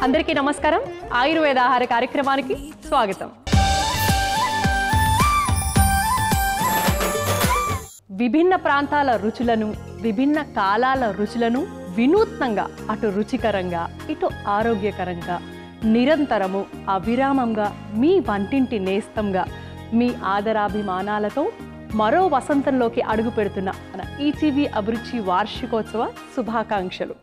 అందరికీ నమస్కారం. ఆయుర్వేద ఆహార కార్యక్రమానికి స్వాగతం. విభిన్న ప్రాంతాల రుచులను, విభిన్న కాలాల రుచులను వినూత్నంగా, అటు రుచికరంగా ఇటు ఆరోగ్యకరంగా నిరంతరము అవిరామంగా మీ వంటింటి నేస్తంగా మీ ఆదరాభిమానాలతో మరో వసంతంలోకి అడుగు పెడుతున్న మన ఈటీవీ అభిరుచి వార్షికోత్సవ శుభాకాంక్షలు.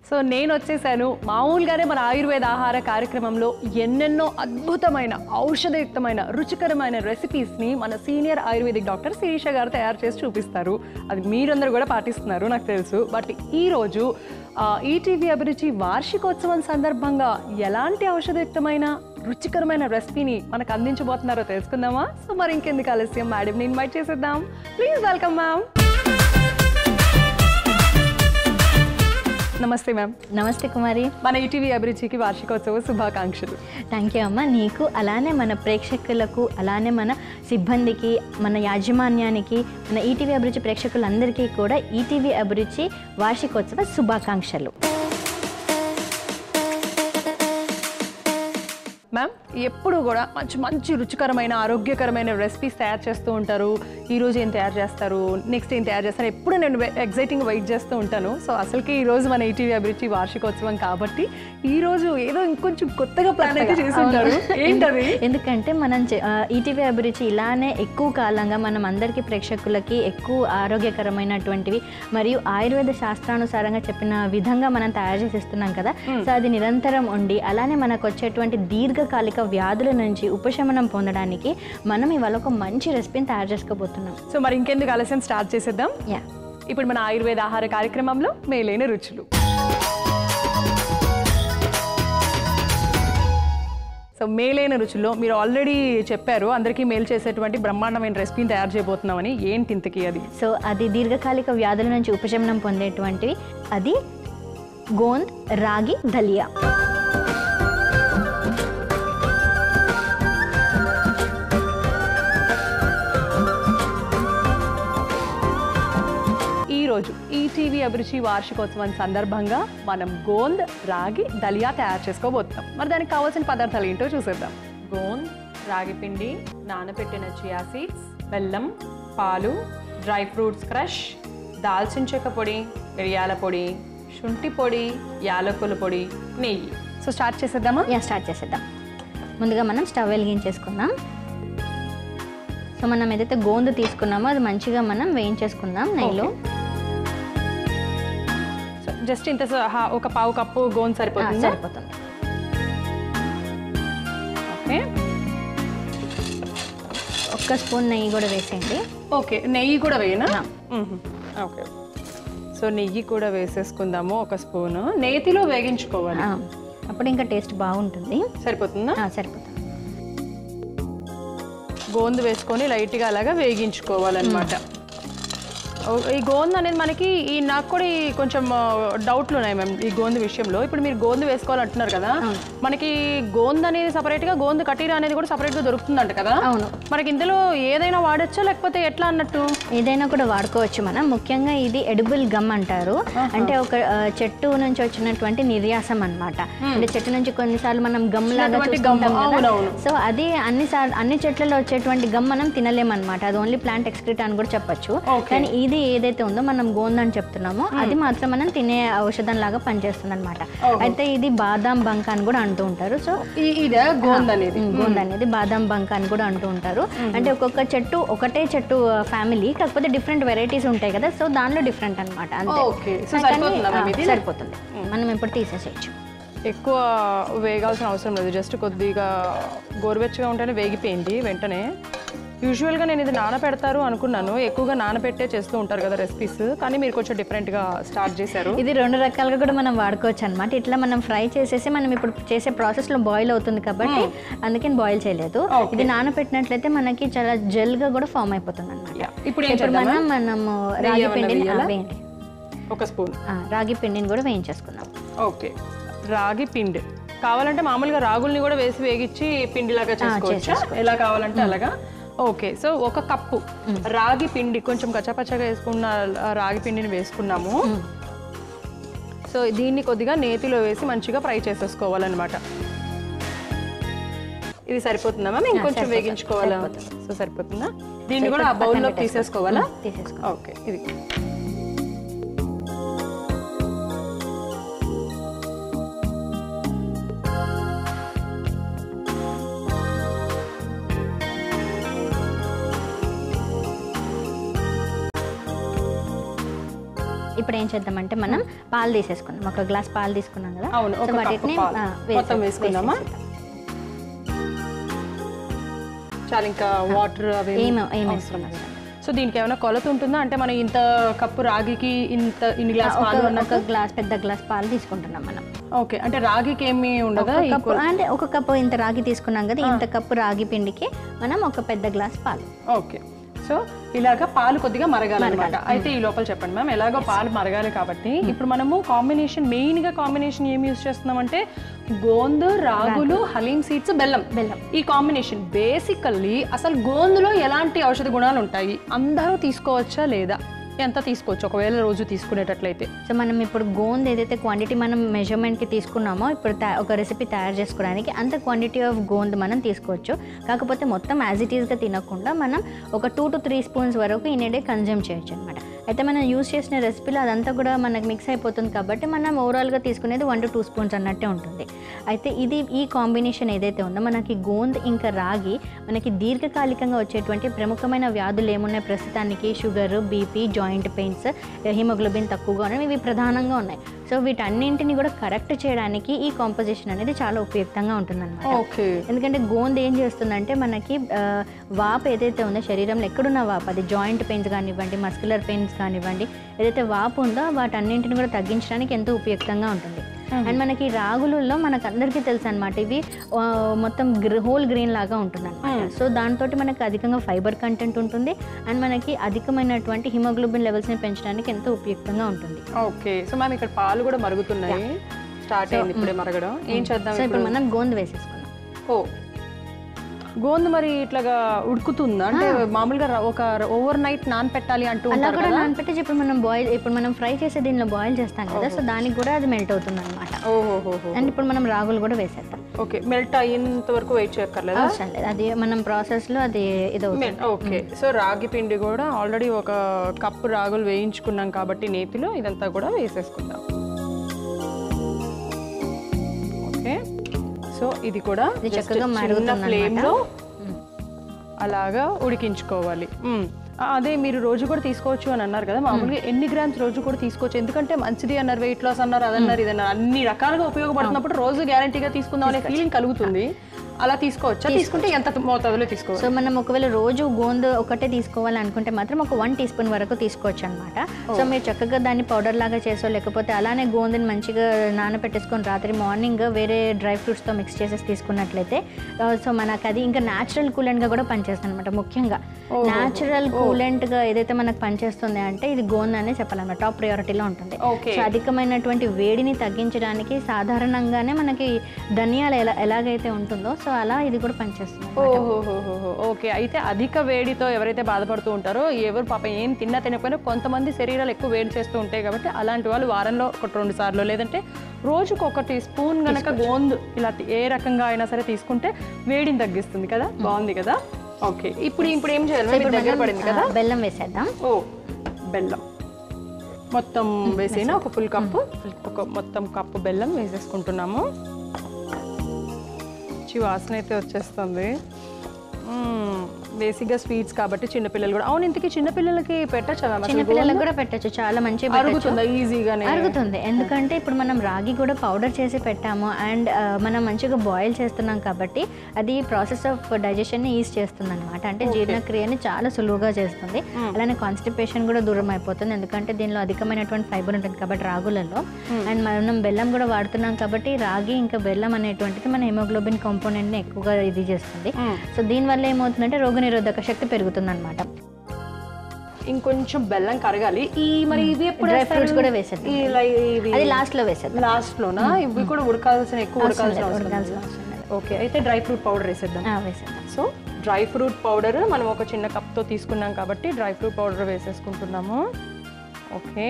సో నేను వచ్చేసాను. మామూలుగానే మన ఆయుర్వేద ఆహార కార్యక్రమంలో ఎన్నెన్నో అద్భుతమైన ఔషధయుక్తమైన రుచికరమైన రెసిపీస్ని మన సీనియర్ ఆయుర్వేదిక్ డాక్టర్ శిరీష గారు తయారు చేసి చూపిస్తారు. అది మీరందరూ కూడా పాటిస్తున్నారు నాకు తెలుసు. బట్ ఈరోజు ఈటీవీ అభిరుచి వార్షికోత్సవం సందర్భంగా ఎలాంటి ఔషధయుక్తమైన రుచికరమైన రెసిపీని మనకు అందించబోతున్నారో తెలుసుకుందామా? సో మరి ఇంకెందుకు ఆలస్యం, మేడంని ఇన్వైట్ చేసేద్దాం. Please welcome ma'am. నమస్తే మ్యామ్. నమస్తే కుమారి. మన ఈటీవీ అభిరుచికి వార్షికోత్సవ శుభాకాంక్షలు. థ్యాంక్ యూ అమ్మ. నీకు అలానే మన ప్రేక్షకులకు, అలానే మన సిబ్బందికి, మన యాజమాన్యానికి, మన ఈటీవీ అభిరుచి ప్రేక్షకులందరికీ కూడా ఈటీవీ అభిరుచి వార్షికోత్సవ శుభాకాంక్షలు. మ్యామ్, ఎప్పుడు కూడా మంచి మంచి రుచికరమైన ఆరోగ్యకరమైన రెసిపీస్ తయారు చేస్తూ ఉంటారు. ఈరోజు ఏం తయారు చేస్తారు, నెక్స్ట్ ఏం తయారు చేస్తారు, ఎప్పుడు నేను ఎగ్జైటింగ్ వెయిట్ చేస్తూ ఉంటాను. సో అసలుకి ఈరోజు మన ఈటీవీ అభిరుచి వార్షికోత్సవం కాబట్టి ఈరోజు ఏదో ఇంకొంచెం కొత్తగా ప్లాన్ అయితే చేసి ఉంటారు. ఏంటది? ఎందుకంటే మనం ఈటీవీ అభిరుచి ఇలానే ఎక్కువ కాలంగా మనం అందరికీ ప్రేక్షకులకి ఎక్కువ ఆరోగ్యకరమైనటువంటివి మరియు ఆయుర్వేద శాస్త్రానుసారంగా చెప్పిన విధంగా మనం తయారు చేసి ఇస్తున్నాం కదా. సో అది నిరంతరం ఉండి అలానే మనకు వచ్చేటువంటి దీర్ఘకాలిక వ్యాధుల నుంచి ఉపశమనం పొందడానికి మనం ఇవాళ ఒక మంచి రెసిపీని తయారు చేసుకోబోతున్నాం. సో మరి ఇంకెందుకు ఆలస్యం, స్టార్ట్ చేసేద్దాం. ఇప్పుడు మన ఆయుర్వేద ఆహార కార్యక్రమంలో మేలైన రుచులు. సో మేలైన రుచుల్లో మీరు ఆల్రెడీ చెప్పారు అందరికీ మేలు చేసేటువంటి బ్రహ్మాండమైన రెసిపీని తయారు చేయబోతున్నామని. ఏంటి ఇంతకీ అది? సో అది దీర్ఘకాలిక వ్యాధుల నుంచి ఉపశమనం పొందేటువంటివి. అది గోంద్ రాగి దలియా. ఈరోజు ఈటీవీ అభిరుచి వార్షికోత్సవం సందర్భంగా మనం గోంద్ రాగి దలియా తయారు చేసుకోబోతున్నాం. మరి దానికి కావాల్సిన పదార్థాలు ఏంటో చూసేద్దాం. గోంద్ రాగి పిండి, నానబెట్టిన చియా సీడ్స్, బెల్లం, పాలు, డ్రై ఫ్రూట్స్ క్రష్, దాల్చిన చెక్క పొడి, మిరియాల పొడి, శుంఠి పొడి, యాలకుల పొడి, నెయ్యి. సో స్టార్ట్ చేసేద్దామా? స్టార్ట్ చేసేద్దాం. ముందుగా మనం స్టవ్ వెలిగించేసుకుందాం. సో మనం ఏదైతే గోందు తీసుకున్నామో అది మంచిగా మనం వేయించేసుకుందాం నెయ్యిలో. జస్ట్ ఇంత ఒక పావు కప్పు గోందు సరిపోతుంది. సరిపోతుంది. ఓకే, ఒక్క స్పూన్ నెయ్యి కూడా వేసేయండి. ఓకే, నెయ్యి కూడా వేయనా? ఓకే, సో నెయ్యి కూడా వేసేసుకుందాము. ఒక స్పూను నేతిలో వేగించుకోవాలి, అప్పుడు ఇంకా టేస్ట్ బాగుంటుంది. సరిపోతుందా? సరిపోతుంది. గోందు వేసుకొని లైట్గా అలాగా వేగించుకోవాలన్నమాట. ఈ గోందు అనేది మనకి నాకు కూడా కొంచెం డౌట్లు ఉన్నాయి మ్యామ్ ఈ గోందు విషయంలో. ఇప్పుడు మీరు గోందు వేసుకోవాలంటున్నారు కదా, మనకి గోందు అనేది సపరేట్గా, గోందు కటీరా అనేది కూడా సపరేట్గా దొరుకుతుందంట కదా. అవును. మనకి ఇందులో ఏదైనా వాడచ్చా లేకపోతే ఎట్లా అన్నట్టు? ఏదైనా కూడా వాడుకోవచ్చు మనం. ముఖ్యంగా ఇది ఎడిబుల్ గమ్ అంటారు. అంటే ఒక చెట్టు నుంచి వచ్చినటువంటి నిర్యాసం అన్నమాట. అంటే చెట్టు నుంచి కొన్నిసార్లు మనం గమ్ లాగా చూస్తుంటాం కదా. సో అది అన్ని చెట్లలో వచ్చేటువంటి గమ్ మనం తినలేమన్నమాట. అది ఓన్లీ ప్లాంట్ ఎక్స్క్రీట్ అని కూడా చెప్పొచ్చు. కానీ ఇది ఏదైతే ఉందో మనం గోంద్ అని చెప్తున్నామో అది మాత్రం మనం తినే ఔషధం లాగా పనిచేస్తుంది అనమాట. అయితే ఇది బాదాం బంక అని కూడా అంటూ ఉంటారు. సో గోంద్ అనేది బాదాం బంక అని కూడా అంటూ ఉంటారు. అంటే ఒక్కొక్క చెట్టు ఒకటే చెట్టు ఫ్యామిలీ, కాకపోతే డిఫరెంట్ వెరైటీస్ ఉంటాయి కదా. సో దానిలో డిఫరెంట్ అనమాట. అంతే, సరిపోతుంది. మనం ఇప్పుడు తీసేసేయచ్చు. ఎక్కువ వేగాల్సిన అవసరం లేదు, జస్ట్ కొద్దిగా గోరువెచ్చగా ఉంటేనే వేగిపోయింది వెంటనే. యూజువల్గా నేను ఇది నానపెడతారు అనుకున్నాను, ఎక్కువగా నానపెట్టే చేస్తూ ఉంటారు కదా రెసిపీస్, కానీ మీరు కొంచెం డిఫరెంట్గా స్టార్ట్ చేశారు. ఇది రెండు రకాలుగా కూడా మనం వాడుకోవచ్చు అనమాట. ఇట్లా మనం ఫ్రై చేసేసి మనం ఇప్పుడు చేసే ప్రాసెస్లో బాయిల్ అవుతుంది కాబట్టి అందుకని బాయిల్ చేయలేదు. ఇది నానపెట్టినట్లయితే మనకి చాలా జెల్గా కూడా ఫామ్ అయిపోతుంది అనమాట. ఇప్పుడు మనము రాగి పిండిని వేయండి. ఒక స్పూన్ రాగి పిండిని కూడా వేయించేసుకుందాం. ఓకే, రాగి పిండి కావాలంటే మామూలుగా రాగుల్ని కూడా వేసి వేగించి పిండిలాగా చేసుకోవచ్చు, ఎలా కావాలంటే అలాగా. ఓకే, సో ఒక కప్పు రాగి పిండి, కొంచెం కచ్చాపచ్చగా వేసుకున్న రాగి పిండిని వేసుకున్నాము. సో దీన్ని కొద్దిగా నేతిలో వేసి మంచిగా ఫ్రై చేసేసుకోవాలన్నమాట. ఇది సరిపోతుందా మ్యామ్? ఇంకొంచెం వేగించుకోవాలా? సో సరిపోతుందా? దీన్ని కూడా ఆ బౌల్లో తీసేసుకోవాలా? ఓకే. ఇది ఇప్పుడు ఏం చేద్దామంటే మనం పాలు తీసేసుకుందాం. ఒక గ్లాస్ పాలు తీసుకున్నాం కదా. అవును, ఒక వాటిని మొత్తం వేసుకుందామా? చాలా ఇంకా వాటర్ అవి ఏమి సో దీనికి ఏమైనా కొలత ఉంటుందా? అంటే మనం ఇంత కప్పు రాగికి ఇన్ని గ్లాస్ పాలు, ఒక గ్లాస్ పెద్ద గ్లాస్ పాలు తీసుకుంటున్నాం మనం. ఓకే, అంటే రాగికి ఏమి ఉండదా? అంటే ఒక కప్పు ఇంత రాగి తీసుకున్నాం కదా, ఇంత కప్పు రాగి పిండికి మనం ఒక పెద్ద గ్లాస్ పాలు. ఓకే. సో ఇలాగా పాలు కొద్దిగా మరగాలన్నమాట. అయితే ఈ లోపల చెప్పండి మ్యామ్, ఎలాగో పాలు మరగాలి కాబట్టి ఇప్పుడు మనము మెయిన్గా కాంబినేషన్ ఏమి యూజ్ చేస్తున్నామంటే గోందు, రాగులు, హలీం సీడ్స్, బెల్లం. ఈ కాంబినేషన్ బేసికల్లీ అసలు గోందులో ఎలాంటి ఔషధ గుణాలు ఉంటాయి? అందరూ తీసుకోవచ్చా లేదా? ఎంత తీసుకోవచ్చు ఒకవేళ రోజు తీసుకునేటట్లయితే? సో మనం ఇప్పుడు గోంద్ ఏదైతే క్వాంటిటీ మనం మెజర్మెంట్కి తీసుకున్నామో ఇప్పుడు ఒక రెసిపీ తయారు చేసుకోవడానికి అంత క్వాంటిటీ ఆఫ్ గోంద్ మనం తీసుకోవచ్చు. కాకపోతే మొత్తం యాజ్ ఇట్ ఈస్గా తినకుండా మనం ఒక 2 to 3 స్పూన్స్ వరకు ఇన్ ఏ డే కన్జ్యూమ్ చేయొచ్చు అనమాట. అయితే మనం యూస్ చేసిన రెసిపీలో అదంతా కూడా మనకు మిక్స్ అయిపోతుంది కాబట్టి మనం ఓవరాల్గా తీసుకునేది 1 to 2 స్పూన్స్ అన్నట్టే ఉంటుంది. అయితే ఈ కాంబినేషన్ ఏదైతే ఉందో మనకి గోంద్ ఇంకా రాగి మనకి దీర్ఘకాలికంగా వచ్చేటువంటి ప్రముఖమైన వ్యాధులు ఏమున్నాయి ప్రస్తుతానికి? Sugar, BP, joint pains, haemoglobin తక్కువగా ఉన్నాయి, ఇవి ప్రధానంగా ఉన్నాయి. సో వీటన్నింటిని కూడా కరెక్ట్ చేయడానికి ఈ కాంపోజిషన్ అనేది చాలా ఉపయుక్తంగా ఉంటుందన్నమాట. ఎందుకంటే గోంద్ ఏం చేస్తుందంటే మనకి వాపు ఏదైతే ఉందో శరీరంలో ఎక్కడున్న వాపు, అది జాయింట్ పెయిన్స్ కానివ్వండి, మస్కులర్ పెయిన్స్ కానివ్వండి, ఏదైతే వాపు ఉందో వాటన్నింటిని కూడా తగ్గించడానికి ఎంతో ఉపయుక్తంగా ఉంటుంది. అండ్ మనకి రాగులలో మనకు అందరికీ తెలుసు అనమాట, ఇవి మొత్తం హోల్ గ్రెయిన్ లాగా ఉంటుంది అనమాట. సో దాంతో మనకి అధికంగా ఫైబర్ కంటెంట్ ఉంటుంది అండ్ మనకి అధికమైనటువంటి హిమోగ్లోబిన్ లెవెల్స్ని పెంచడానికి ఎంతో ఉపయుక్తంగా ఉంటుంది. ఓకే. సో మనం ఇక్కడ పాలు కూడా మరుగుతున్నాయి, స్టార్ట్ అయింది ఇప్పుడే మరగడం. ఏం చేద్దాం? సో ఇప్పుడు మనం గోంద్ వేసేసుకున్నాం. గోందు మరి ఇట్లాగా ఉడుకుతుందా? అంటే మామూలుగా ఒక ఓవర్ నైట్ నానపెట్టాలి అంటూ అలా కూడా నానపెట్టేసి ఇప్పుడు మనం ఫ్రై చేసే దీనిలో బాయిల్ చేస్తాం కదా, సో దానికి కూడా అది మెల్ట్ అవుతుంది అనమాట. అండ్ ఇప్పుడు మనం రాగులు కూడా వేసేద్దాం. ఓకే, మెల్ట్ అయ్యేంత వరకు వెయిట్ చేయక్కర్లేదా? అవసరం లేదు, అది మనం ప్రాసెస్లో అది ఇదవుతుంది. ఓకే. సో రాగి పిండి కూడా ఆల్రెడీ ఒక కప్పు రాగులు వేయించుకున్నాం కాబట్టి నేతిలో ఇదంతా కూడా వేసేసుకుందాం. ఓకే. సో ఇది కూడా చక్కగా చిన్న ఫ్లేమ్లో అలాగా ఉడికించుకోవాలి. అదే మీరు రోజు కూడా తీసుకోవచ్చు అని అన్నారు కదా, మామూలుగా ఎన్ని గ్రామ్స్ రోజు కూడా తీసుకోవచ్చు? ఎందుకంటే మంచిది అన్నారు, వెయిట్ లాస్ అన్నారు, అదన్నారు, ఇదన్నారు, అన్ని రకాలుగా ఉపయోగపడుతున్నప్పుడు రోజు గ్యారంటీగా తీసుకుందాం అనే ఫీలింగ్ కలుగుతుంది. అలా తీసుకోవచ్చా? తీసుకుంటే ఎంత మోతాదులో తీసుకోవచ్చు? సో మనం ఒకవేళ రోజు గోంద్ ఒకటే తీసుకోవాలనుకుంటే మాత్రం ఒక 1 teaspoon వరకు తీసుకోవచ్చు అనమాట. సో మీరు చక్కగా దాన్ని పౌడర్ లాగా చేసో లేకపోతే అలానే గోందని మంచిగా నానబెట్టేసుకొని రాత్రి మార్నింగ్ వేరే డ్రై ఫ్రూట్స్తో మిక్స్ చేసేసి తీసుకున్నట్లయితే సో మనకు అది ఇంకా న్యాచురల్ కూలెంట్గా కూడా పనిచేస్తుంది అనమాట. ముఖ్యంగా న్యాచురల్ కూలెంట్గా ఏదైతే మనకు పనిచేస్తుంది అంటే ఇది గోంద్ అనే చెప్పాలన్నమాట, టాప్ ప్రయారిటీలో ఉంటుంది. సో అధికమైనటువంటి వేడిని తగ్గించడానికి సాధారణంగానే మనకి ధనియాలు ఎలాగైతే ఉంటుందో సో అలా ఇది కూడా పనిచేస్తుంది. ఓకే. అయితే అధిక వేడితో ఎవరైతే బాధపడుతూ ఉంటారో, ఎవరు పాప ఏం తినకపోయినా కొంతమంది శరీరాలు ఎక్కువ వేడి చేస్తూ ఉంటాయి కాబట్టి అలాంటి వాళ్ళు వారంలో 1-2 సార్లు లేదంటే రోజుకు 1 స్పూన్ గనక గోంద్ ఇలా ఏ రకంగా అయినా సరే తీసుకుంటే వేడిని తగ్గిస్తుంది కదా. బాగుంది కదా. ఓకే. ఇప్పుడు ఏం చేయాలి? దగ్గర పడింది కదా, బెల్లం వేసేద్దాం. బెల్లం మొత్తం వేసేనా? ఒక ఫుల్ కప్పు, మొత్తం కప్పు బెల్లం వేసేసుకుంటున్నాము. వాసన అయితే వచ్చేస్తుంది. బేసిక్గా స్వీట్స్ కాబట్టి చిన్నపిల్లలు కూడా. అవును, ఇంతకీ చిన్నపిల్లలకి పెట్టచ్చా? చిన్నపిల్లలకు కూడా పెట్టచ్చు, చాలా మంచిగా అరుగుతుందా? ఈజీగానే అరుగుతుంది. ఎందుకంటే ఇప్పుడు మనం రాగి కూడా పౌడర్ చేసి పెట్టాము అండ్ మనం మంచిగా బాయిల్ చేస్తున్నాం కాబట్టి అది ప్రాసెస్ ఆఫ్ డైజెషన్ని ఈజ్ చేస్తుంది అనమాట. అంటే జీర్ణక్రియని చాలా సులువుగా చేస్తుంది. అలానే కాన్స్టిపేషన్ కూడా దూరం అయిపోతుంది, ఎందుకంటే దీనిలో అధికమైనటువంటి ఫైబర్ ఉంటుంది కాబట్టి రాగులలో. అండ్ మనం బెల్లం కూడా వాడుతున్నాం కాబట్టి రాగి ఇంకా బెల్లం అనేటువంటిది మన హిమోగ్లోబిన్ కాంపోనెంట్ని ఎక్కువగా ఇది చేస్తుంది. సో దీనివల్ల ఏమవుతుందంటే రోగనిరోధక శక్తి పెరుగుతుంది అనమాట. ఇంకొంచెం బెల్లం కరగాలి. మరి ఇవి ఎప్పుడు డ్రై ఫ్రూట్స్ కూడా వేసేది, అది లాస్ట్లో వేసేది. లాస్ట్లోనా? ఇవి కూడా ఎక్కువ ఉడకాల్సిన అవసరం. ఓకే. అయితే డ్రై ఫ్రూట్ పౌడర్ వేసేద్దాం. సో డ్రై ఫ్రూట్ పౌడర్ మనం ఒక చిన్న కప్తో తీసుకున్నాం కాబట్టి డ్రై ఫ్రూట్ పౌడర్ వేసేసుకుంటున్నాము. ఓకే.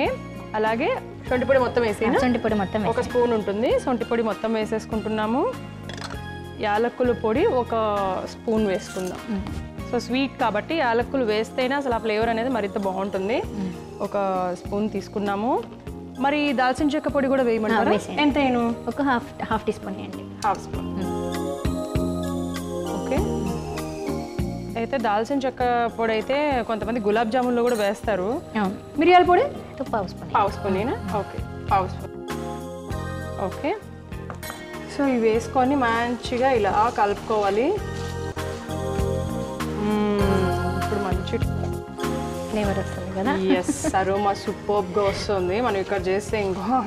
అలాగే సొంటి పొడి మొత్తం వేసేనా? సొంటి పొడి మొత్తం ఒక స్పూన్ ఉంటుంది. సొంటి పొడి మొత్తం వేసేసుకుంటున్నాము. యాలక్కుల పొడి ఒక స్పూన్ వేసుకుందాం. సో స్వీట్ కాబట్టి యాలక్కులు వేస్తేనే అసలు ఆ ఫ్లేవర్ అనేది మరింత బాగుంటుంది. ఒక స్పూన్ తీసుకున్నాము. మరి దాల్చిన చెక్క పొడి కూడా వేయమంటారా? ఎంత వేయను? ఒక హాఫ్ టీ స్పూన్ వేయండి. Half spoon. ఓకే. అయితే దాల్చిన చెక్క పొడి అయితే కొంతమంది గులాబ్ జామున్లో కూడా వేస్తారు. మిరియాల పొడి పావు స్పూనేనా? ఓకే, పావు స్పూన్. ఓకే. సో ఇవి వేసుకొని మంచిగా ఇలా కలుపుకోవాలి. ఇప్పుడు మంచి ఫ్లేవర్ వస్తుంది కదా. ఎస్, అరోమా సూపర్గా వస్తుంది. మనం ఇక్కడ చేస్తే ఇంకో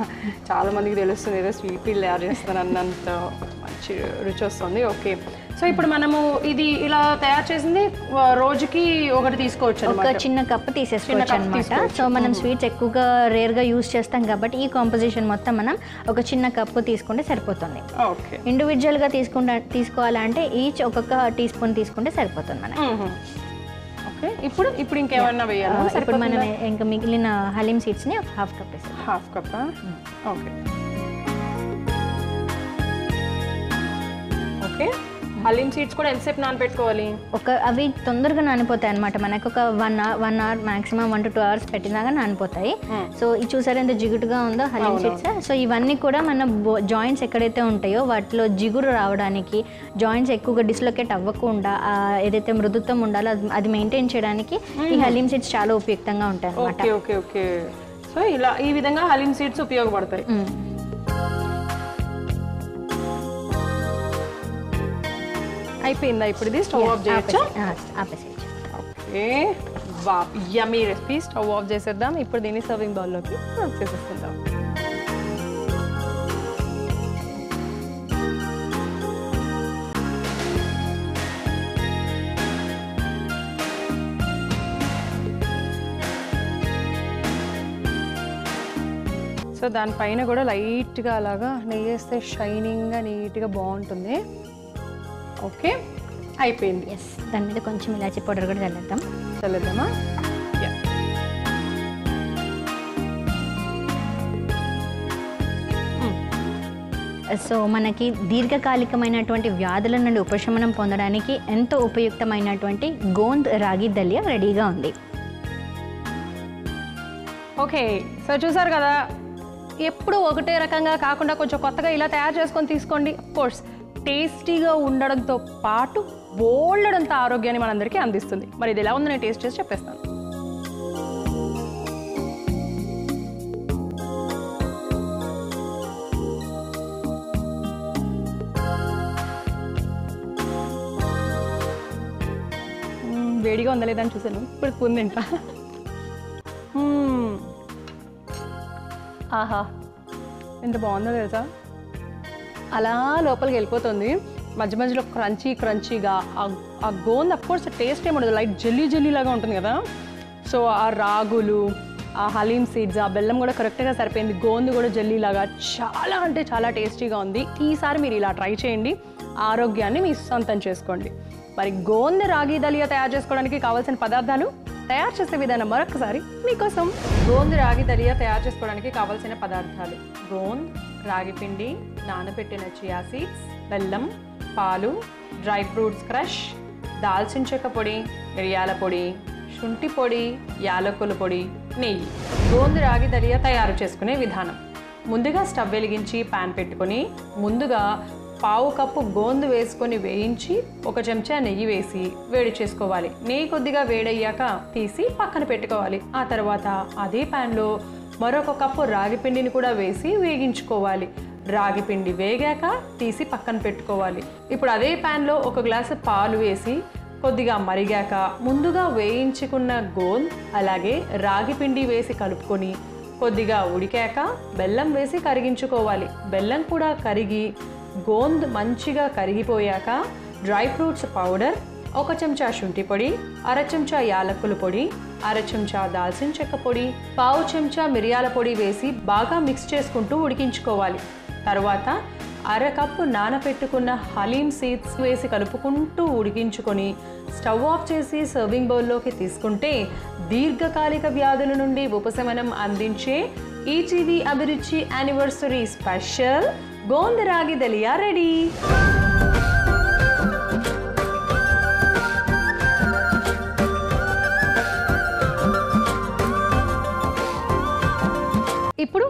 చాలా మందికి తెలుస్తుంది ఏదో స్వీట్ వీళ్ళు తయారు చేస్తాను అన్నంత మంచి రుచి వస్తుంది. ఓకే. సో ఇప్పుడు మనము ఇది ఇలా తయారు చేసింది రోజుకి ఒకటి తీసుకోవచ్చు, ఒక చిన్న కప్పు తీసేసుకోవచ్చు అనమాట. సో మనం స్వీట్స్ ఎక్కువగా రేర్గా యూస్ చేస్తాం కాబట్టి ఈ కాంపోజిషన్ మొత్తం మనం ఒక చిన్న కప్పు తీసుకుంటే సరిపోతుంది. ఓకే. ఇండివిజువల్గా తీసుకోవాలంటే ఈచ్ ఒక్కొక్క టీ స్పూన్ తీసుకుంటే సరిపోతుంది మనకి. ఓకే. ఇప్పుడు ఇంకేమన్నా వేయాలి? ఇప్పుడు మనం ఇంకా మిగిలిన హలీం సీడ్స్ని ఒక హాఫ్ కప్ వేసాం. Half cup. Okay. Okay. Haleem seeds కూడా ఎంతసేపు నానబెట్టుకోవాలి? అవి తొందరగా నానిపోతాయి అనమాట. మనకు ఒక 1 అవర్ మాక్సిమం 1 to 2 hours పెట్టినాగా నానిపోతాయి. సో ఇది చూసారు ఎంత జిగుటుగా ఉందో హలీం సీడ్స్. సో ఇవన్నీ కూడా మన జాయింట్స్ ఎక్కడైతే ఉంటాయో వాటిలో జిగురు రావడానికి, జాయింట్స్ ఎక్కువగా డిస్లొకేట్ అవ్వకుండా ఏదైతే మృదుత్వం ఉండాలో అది మెయింటైన్ చేయడానికి ఈ హలీం సీడ్స్ చాలా ఉపయుక్తంగా ఉంటాయి అనమాట. Okay okay okay. సో ఇలా ఈ విధంగా హలీం సీడ్స్ ఉపయోగపడతాయి. అయిపోయిందా? ఇప్పుడు ఇది స్టవ్ ఆఫ్ చేయొచ్చా? ఆపేసేయచ్చు. ఓకే. వా, యమ్మీ రెసిపీ. స్టవ్ ఆఫ్ చేసేద్దాం. ఇప్పుడు దీన్ని సర్వింగ్ బౌల్లోకి చేసేసుకుందాం. సో దానిపైన కూడా లైట్గా అలాగా నెయ్యి వేస్తే షైనింగ్గా నీట్గా బాగుంటుంది. ఓకే, అయిపోయింది. ఎస్, దాని మీద కొంచెం ఇలాచీ పౌడర్ కూడా చల్లేద్దామా? సో మనకి దీర్ఘకాలికమైనటువంటి వ్యాధుల నుండి ఉపశమనం పొందడానికి ఎంతో ఉపయుక్తమైనటువంటి గోంద్ రాగి దలియా రెడీగా ఉంది. ఓకే. సో చూసారు కదా, ఎప్పుడు ఒకటే రకంగా కాకుండా కొంచెం కొత్తగా ఇలా తయారు చేసుకొని తీసుకోండి. కోర్స్ టేస్టీగా ఉండడంతో పాటు బోల్డంత ఆరోగ్యాన్ని మనందరికీ అందిస్తుంది. మరి ఇది ఎలా ఉందో నేను టేస్ట్ చేసి చెప్పేస్తాను. వేడిగా ఉందా లేదా అని చూసాను. ఇప్పుడు స్పూన్ తింటా. ఆహా, ఎంత బాగుందో తెలుసా. అలా లోపలికి వెళ్ళిపోతుంది. మధ్య మధ్యలో క్రంచీగా ఆ గోంద్ అఫ్కోర్స్ టేస్ట్ ఏమి ఉండదు, లైట్ జెల్లీ లాగా ఉంటుంది కదా. సో ఆ రాగులు, ఆ హలీం సీడ్స్, ఆ బెల్లం కూడా కరెక్ట్గా సరిపోయింది. గోంద్ కూడా జెల్లీలాగా చాలా అంటే చాలా టేస్టీగా ఉంది. ఈసారి మీరు ఇలా ట్రై చేయండి, ఆరోగ్యాన్ని మీ సొంతం చేసుకోండి. మరి గోంద్ రాగి దలియా తయారు చేసుకోవడానికి కావాల్సిన పదార్థాలు, తయారు చేసే విధానం మరొకసారి మీకోసం. గోంద్ రాగి దలియా తయారు చేసుకోవడానికి కావాల్సిన పదార్థాలు: గోంద్, రాగి పిండి, నానబెట్టిన చియా సీడ్స్, బెల్లం, పాలు, డ్రై ఫ్రూట్స్ క్రష్, దాల్చిన చెక్క పొడి, మిరియాల పొడి, శుంఠి పొడి, యాలకుల పొడి, నెయ్యి. గోంద్ రాగి దలియా తయారు చేసుకునే విధానం: ముందుగా స్టవ్ వెలిగించి పాన్ పెట్టుకొని ముందుగా పావు కప్పు గోంద్ వేసుకొని వేయించి 1 చెంచా నెయ్యి వేసి వేడి చేసుకోవాలి. నెయ్యి కొద్దిగా వేడయ్యాక తీసి పక్కన పెట్టుకోవాలి. ఆ తర్వాత అదే ప్యాన్లో మరొక కప్పు రాగి పిండిని కూడా వేసి వేగించుకోవాలి. రాగి పిండి వేగాక తీసి పక్కన పెట్టుకోవాలి. ఇప్పుడు అదే ప్యాన్లో 1 గ్లాసు పాలు వేసి కొద్దిగా మరిగాక ముందుగా వేయించుకున్న గోంద్ అలాగే రాగి పిండి వేసి కలుపుకొని కొద్దిగా ఉడికాక బెల్లం వేసి కరిగించుకోవాలి. బెల్లం కూడా కరిగి గోంద్ మంచిగా కరిగిపోయాక డ్రై ఫ్రూట్స్ పౌడర్, 1 చెంచా శుంఠి పొడి, 1/2 చెంచా యాలకుల పొడి, 1/2 చెంచా దాల్చిన చెక్క పొడి, పావు చెంచా మిరియాల పొడి వేసి బాగా మిక్స్ చేసుకుంటూ ఉడికించుకోవాలి. తర్వాత 1/2 కప్పు నానబెట్టుకున్న హలీం సీడ్స్ వేసి కలుపుకుంటూ ఉడికించుకొని స్టవ్ ఆఫ్ చేసి సర్వింగ్ బౌల్లోకి తీసుకుంటే దీర్ఘకాలిక వ్యాధుల నుండి ఉపశమనం అందించే ఈటీవీ అభిరుచి యానివర్సరీ స్పెషల్ గోంద రాగి దలియా రెడీ. ఇప్పుడు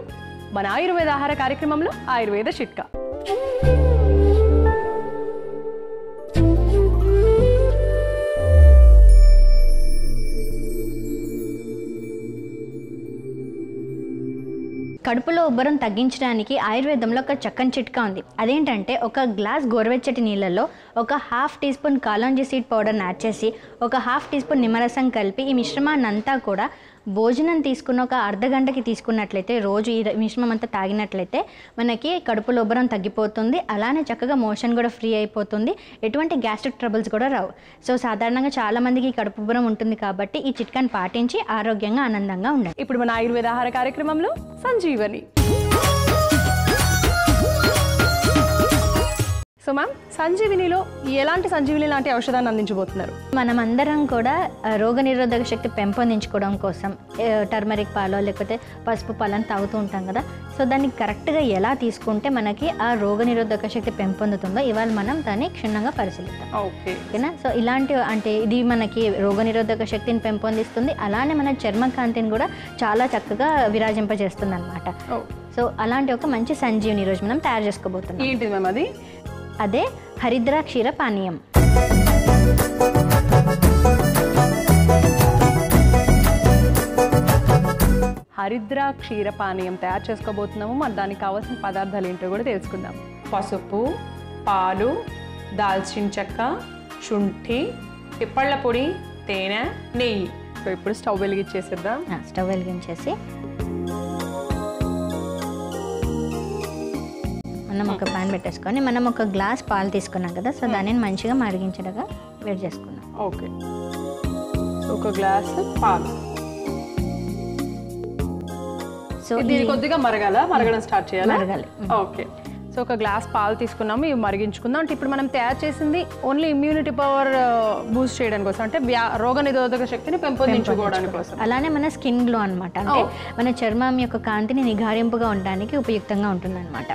మన ఆయుర్వేద ఆహార కార్యక్రమంలో ఆయుర్వేద చిట్కా. కడుపులో ఉబ్బరం తగ్గించడానికి ఆయుర్వేదంలో ఒక చక్కని చిట్కా ఉంది. అదేంటంటే ఒక గ్లాస్ గోరువెచ్చటి నీళ్ళలో ఒక హాఫ్ టీ స్పూన్ కాలాంజీ సీడ్ పౌడర్ని యాడ్ చేసి ఒక హాఫ్ టీ స్పూన్ నిమ్మరసం కలిపి ఈ మిశ్రమాన్ని అంతా కూడా భోజనం తీసుకున్న ఒక అర్ధ గంటకి తీసుకున్నట్లయితే రోజు ఈ మిశ్రమం అంతా తాగినట్లయితే మనకి కడుపులో ఉబ్బరం తగ్గిపోతుంది. అలానే చక్కగా మోషన్ కూడా ఫ్రీ అయిపోతుంది. ఎటువంటి గ్యాస్ట్రిక్ ట్రబుల్స్ కూడా రావు. సో సాధారణంగా చాలామందికి కడుపు ఉబ్బరం ఉంటుంది కాబట్టి ఈ చిట్కాని పాటించి ఆరోగ్యంగా ఆనందంగా ఉండాలి. ఇప్పుడు మన ఆయుర్వేద ఆహార కార్యక్రమంలో సంజీవని. సో మ్యామ్, సంజీవినిలో ఎలాంటి సంజీవిని లాంటి ఔషధాన్ని అందించబోతున్నారు? మనమందరం కూడా రోగనిరోధక శక్తి పెంపొందించుకోవడం కోసం టర్మరిక్ పాలు లేకపోతే పసుపు పాలను తాగుతూ ఉంటాం కదా. సో దాన్ని కరెక్ట్గా ఎలా తీసుకుంటే మనకి ఆ రోగనిరోధక శక్తి పెంపొందుతుందో ఇవాళ మనం దాన్ని క్షుణ్ణంగా పరిశీలిద్దాం. ఓకేనా? సో ఇలాంటి అంటే ఇది మనకి రోగనిరోధక శక్తిని పెంపొందిస్తుంది. అలానే మన చర్మకాంతిని కూడా చాలా చక్కగా విరాజింపజేస్తుంది అనమాట. సో అలాంటి ఒక మంచి సంజీవిని ఈరోజు మనం తయారు చేసుకోబోతున్నాం. ఏంటిది మ్యామ్ అది? అదే హరిద్రా క్షీర పానీయం. హరిద్రా క్షీర పానీయం తయారు చేసుకోబోతున్నాము. మరి దానికి కావాల్సిన పదార్థాలు ఏంటో కూడా తెలుసుకుందాం. పసుపు, పాలు, దాల్చిన చెక్క, శుంఠి, పిప్పళ్ళ పొడి, తేనె, నెయ్యి. సో ఇప్పుడు స్టవ్ వెలిగించేసేద్దాం. స్టవ్ వెలిగించేసి మనం ఒక పాన్ పెట్టేసుకొని మనం ఒక గ్లాస్ పాలు తీసుకున్నాం కదా. సో దానిని మంచిగా మరిగించడగా వేడి చేసుకున్నాం. ఓకే, ఒక గ్లాస్ పాలు. సో ఇది కొద్దిగా మరగడం స్టార్ట్ చేయాలి. మరగాలి. ఓకే, సో ఒక గ్లాస్ పాలు తీసుకున్నాము. ఇవి మరిగించుకుందాం. అంటే ఇప్పుడు మనం తయారు చేసింది ఓన్లీ ఇమ్యూనిటీ పవర్ బూస్ట్ చేయడానికి కోసం, అంటే రోగ నిరోధక శక్తిని పెంపొందించుకోవడానికి కోసం. అలానే మన స్కిన్ గ్లో అనమాట. అంటే మన చర్మం యొక్క కాంతిని నిగారింపుగా ఉండడానికి ఉపయుక్తంగా ఉంటుంది అనమాట.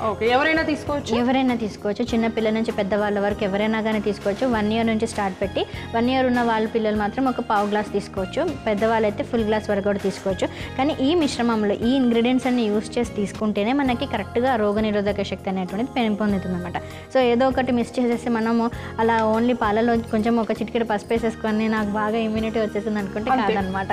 ఓకే, ఎవరైనా తీసుకోవచ్చు. చిన్న పిల్లల నుంచి పెద్దవాళ్ళ వరకు ఎవరైనా కానీ తీసుకోవచ్చు. 1 year నుంచి స్టార్ట్ పెట్టి 1 year ఉన్న వాళ్ళ పిల్లలు మాత్రం ఒక పావు గ్లాస్ తీసుకోవచ్చు. పెద్దవాళ్ళు అయితే ఫుల్ గ్లాస్ వరకు కూడా తీసుకోవచ్చు. కానీ ఈ మిశ్రమంలో ఈ ఇంగ్రీడియంట్స్ అన్ని యూస్ చేసి తీసుకుంటేనే మనకి కరెక్ట్గా రోగనిరోధక శక్తి అనేటువంటిది పెంపొందుతుంది అనమాట. సో ఏదో ఒకటి మిస్ చేసేసి మనము అలా ఓన్లీ పాలలో కొంచెం ఒక చిటికెడు పసుపు వేసేసుకొని నాకు బాగా ఇమ్యూనిటీ వచ్చేసింది అనుకుంటే కాదనమాట.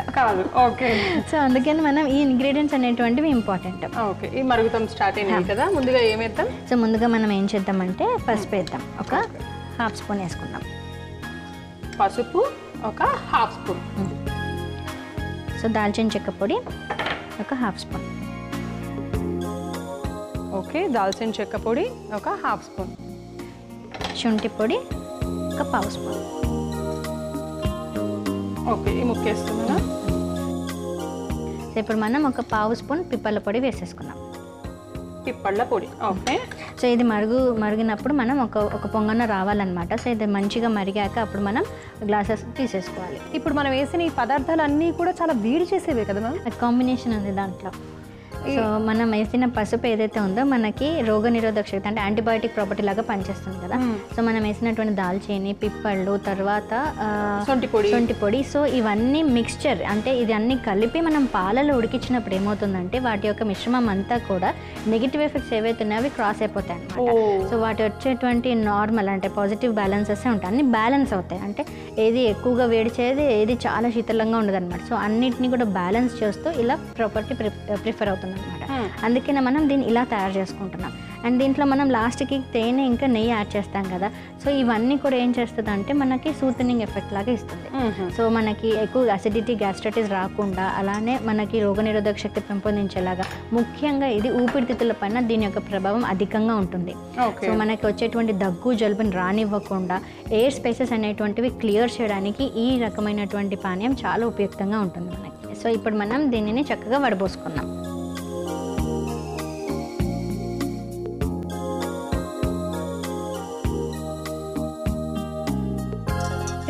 ఓకే, సో అందుకని మనం ఈ ఇంగ్రీడియంట్స్ అనేటువంటివి ఇంపార్టెంట్. ఓకే, ఈ మరుగుతం స్టార్ట్ అయింది కదా. ముందుగా ఏమేద్దాం? సో ముందుగా మనం ఏం చేద్దామంటే పసుపు వేద్దాం. ఒక హాఫ్ స్పూన్ వేసుకుందాం. పసుపు ఒక హాఫ్ స్పూన్. సో దాల్చిన చెక్క పొడి ఒక హాఫ్ స్పూన్. ఓకే, దాల్చిన చెక్క పొడి ఒక హాఫ్ స్పూన్. శుంఠి పొడి ఒక పావు స్పూన్. ఓకే, ఈ ముక్కేస్తున్నాను. సో ఇప్పుడు మనం ఒక పావు స్పూన్ పిప్పల పొడి వేసేసుకున్నాం. పిప్పళ్ళ పొడి. ఓకే, సో ఇది మరిగినప్పుడు మనం ఒక పొంగన రావాలన్నమాట. సో ఇది మంచిగా మరిగాక అప్పుడు మనం గ్లాసెస్ తీసేసుకోవాలి. ఇప్పుడు మనం వేసిన ఈ పదార్థాలు అన్నీ కూడా చాలా వేడి చేసేవే కదా మ్యామ్? కాంబినేషన్ ఉంది దాంట్లో. సో మనం వేసిన పసుపు ఏదైతే ఉందో మనకి రోగనిరోధక శక్తి అంటే యాంటీబయాటిక్ ప్రాపర్టీ లాగా పనిచేస్తుంది కదా. సో మనం వేసినటువంటి దాల్చీని, పిప్పళ్ళు, తర్వాత శొంఠి పొడి. సో ఇవన్నీ మిక్స్చర్ అంటే ఇది అన్ని కలిపి మనం పాలలో ఉడికించినప్పుడు ఏమవుతుందంటే వాటి యొక్క మిశ్రమం అంతా కూడా నెగిటివ్ ఎఫెక్ట్స్ ఏవైతే ఉన్నాయో అవి క్రాస్ అయిపోతాయి అనమాట. సో వాటి వచ్చేటువంటి నార్మల్ అంటే పాజిటివ్ బ్యాలెన్సెస్ ఉంటాయి. అన్ని బ్యాలెన్స్ అవుతాయి. అంటే ఏది ఎక్కువగా వేడి చేయదు, ఏది చాలా శీతలంగా ఉండదు అనమాట. సో అన్నిటిని కూడా బ్యాలెన్స్ చేస్తూ ఇలా ప్రాపర్టీ ప్రిఫర్ అవుతుంది అనమాట. అందుకనే మనం దీన్ని ఇలా తయారు చేసుకుంటున్నాం. అండ్ దీంట్లో మనం లాస్ట్కి తేనె ఇంకా నెయ్యి యాడ్ చేస్తాం కదా. సో ఇవన్నీ కూడా ఏం చేస్తుంది అంటే మనకి సూతనింగ్ ఎఫెక్ట్ లాగా ఇస్తుంది. సో మనకి ఎక్కువ అసిడిటీ, గ్యాస్ట్రైటిస్ రాకుండా అలానే మనకి రోగనిరోధక శక్తి పెంపొందించేలాగా ముఖ్యంగా ఇది ఊపిరితిత్తుల పైన దీని యొక్క ప్రభావం అధికంగా ఉంటుంది. సో మనకి వచ్చేటువంటి దగ్గు, జలుబుని రానివ్వకుండా ఎయిర్ స్పేసెస్ అనేటువంటివి క్లియర్ చేయడానికి ఈ రకమైనటువంటి పానీయం చాలా ఉపయుక్తంగా ఉంటుంది మనకి. సో ఇప్పుడు మనం దీనిని చక్కగా వడబోసుకున్నాం.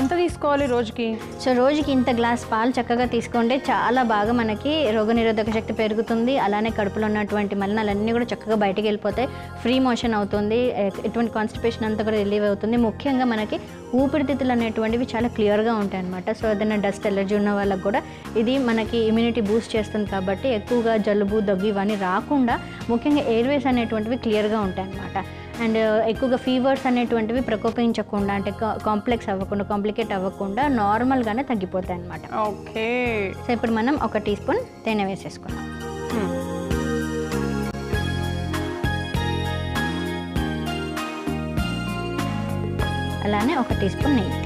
ఎంత తీసుకోవాలి రోజుకి? సో రోజుకి ఇంత గ్లాస్ పాలు చక్కగా తీసుకుంటే చాలా బాగా మనకి రోగనిరోధక శక్తి పెరుగుతుంది. అలానే కడుపులో ఉన్నటువంటి మలినాలన్నీ కూడా చక్కగా బయటికి వెళ్ళిపోతాయి. ఫ్రీ మోషన్ అవుతుంది. ఎటువంటి కాన్స్టిపేషన్ అంతా కూడా రిలీవ్ అవుతుంది. ముఖ్యంగా మనకి ఊపిరితిత్తులు అనేటువంటివి చాలా క్లియర్గా ఉంటాయి అన్నమాట. సో ఏదైనా డస్ట్ ఎలర్జీ ఉన్న వాళ్ళకి కూడా ఇది మనకి ఇమ్యూనిటీ బూస్ట్ చేస్తుంది కాబట్టి ఎక్కువగా జలుబు దగ్గు ఇవన్నీ రాకుండా ముఖ్యంగా ఎయిర్వేస్ అనేటువంటివి క్లియర్గా ఉంటాయి అన్నమాట. అండ్ ఎక్కువగా ఫీవర్స్ అనేటువంటివి ప్రకోపించకుండా అంటే కాంప్లికేట్ అవ్వకుండా నార్మల్గానే తగ్గిపోతాయి అన్నమాట. ఓకే. సో ఇప్పుడు మనం 1 టీ స్పూన్ తేనె వేసేసుకున్నాం. అలానే 1 టీ స్పూన్ నెయ్యి.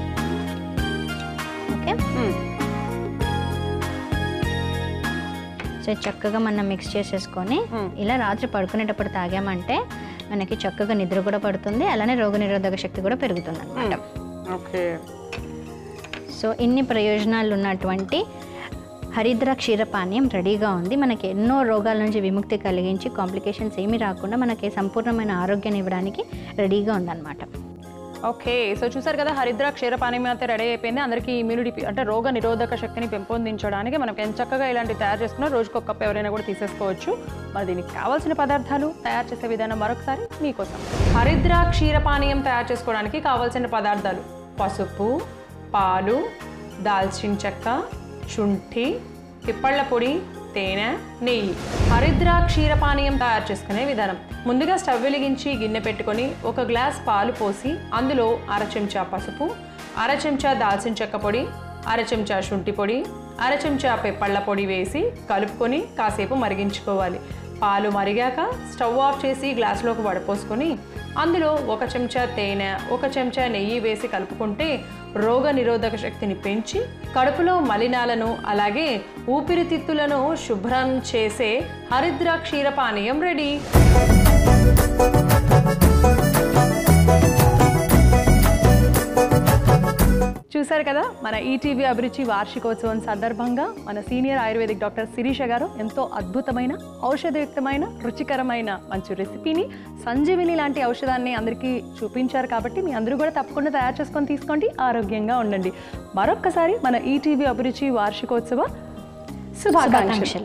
ఓకే. సో చక్కగా మనం మిక్స్ చేసేసుకొని ఇలా రాత్రి పడుకునేటప్పుడు తాగామంటే మనకి చక్కగా నిద్ర కూడా పడుతుంది. అలానే రోగనిరోధక శక్తి కూడా పెరుగుతుంది అన్నమాట. ఓకే. సో ఇన్ని ప్రయోజనాలు ఉన్నటువంటి హరిద్ర క్షీరపానీయం రెడీగా ఉంది. మనకి ఎన్నో రోగాల నుంచి విముక్తి కలిగించి కాంప్లికేషన్స్ ఏమీ రాకుండా మనకి సంపూర్ణమైన ఆరోగ్యాన్ని ఇవ్వడానికి రెడీగా ఉందన్నమాట. ఓకే. సో చూసారు కదా, హరిద్ర క్షీరపానీయం అయితే రెడీ అయిపోయింది. అందరికీ ఇమ్యూనిటీ అంటే రోగ నిరోధక శక్తిని పెంపొందించడానికి మనం ఎంత చక్కగా ఇలాంటి తయారు చేసుకున్నా రోజుకు 1 కప్ ఎవరైనా కూడా తీసేసుకోవచ్చు. మరి దీనికి కావాల్సిన పదార్థాలు, తయారు చేసే విధానం మరొకసారి మీకోసం. హరిద్ర క్షీరపానీయం తయారు చేసుకోవడానికి కావాల్సిన పదార్థాలు: పసుపు, పాలు, దాల్చిన చెక్క, శుంఠి, పిప్పళ్ళ పొడి, తేనె, నెయ్యి. హరిద్ర క్షీరపానీయం తయారు చేసుకునే విధానం: ముందుగా స్టవ్ వెలిగించి గిన్నె పెట్టుకొని 1 గ్లాస్ పాలు పోసి అందులో 1/2 చెంచా పసుపు, 1/2 చెంచా దాల్చిన చెక్క పొడి, 1/2 చెంచా శుంఠి పొడి, 1/2 చెంచా పిప్పళ్ళ పొడి వేసి కలుపుకొని కాసేపు మరిగించుకోవాలి. పాలు మరిగాక స్టవ్ ఆఫ్ చేసి గ్లాసులోకి వడపోసుకొని అందులో 1 చెంచా తేనె, 1 చెంచా నెయ్యి వేసి కలుపుకుంటే రోగ నిరోధక శక్తిని పెంచి కడుపులో మలినాలను అలాగే ఊపిరితిత్తులను శుభ్రం చేసే హరిద్ర క్షీరపానీయం రెడీ. చూసారు కదా, మన ఈటీవీ అభిరుచి వార్షికోత్సవం సందర్భంగా మన సీనియర్ ఆయుర్వేదిక్ డాక్టర్ శిరీష గారు ఎంతో అద్భుతమైన ఔషధయుక్తమైన రుచికరమైన మంచి రెసిపీని సంజీవిని లాంటి ఔషధాన్ని అందరికీ చూపించారు. కాబట్టి మీ అందరూ కూడా తప్పకుండా తయారు చేసుకొని తీసుకోండి, ఆరోగ్యంగా ఉండండి. మరొక్కసారి మన ఈటీవీ అభిరుచి వార్షికోత్సవ శుభాకాంక్షలు.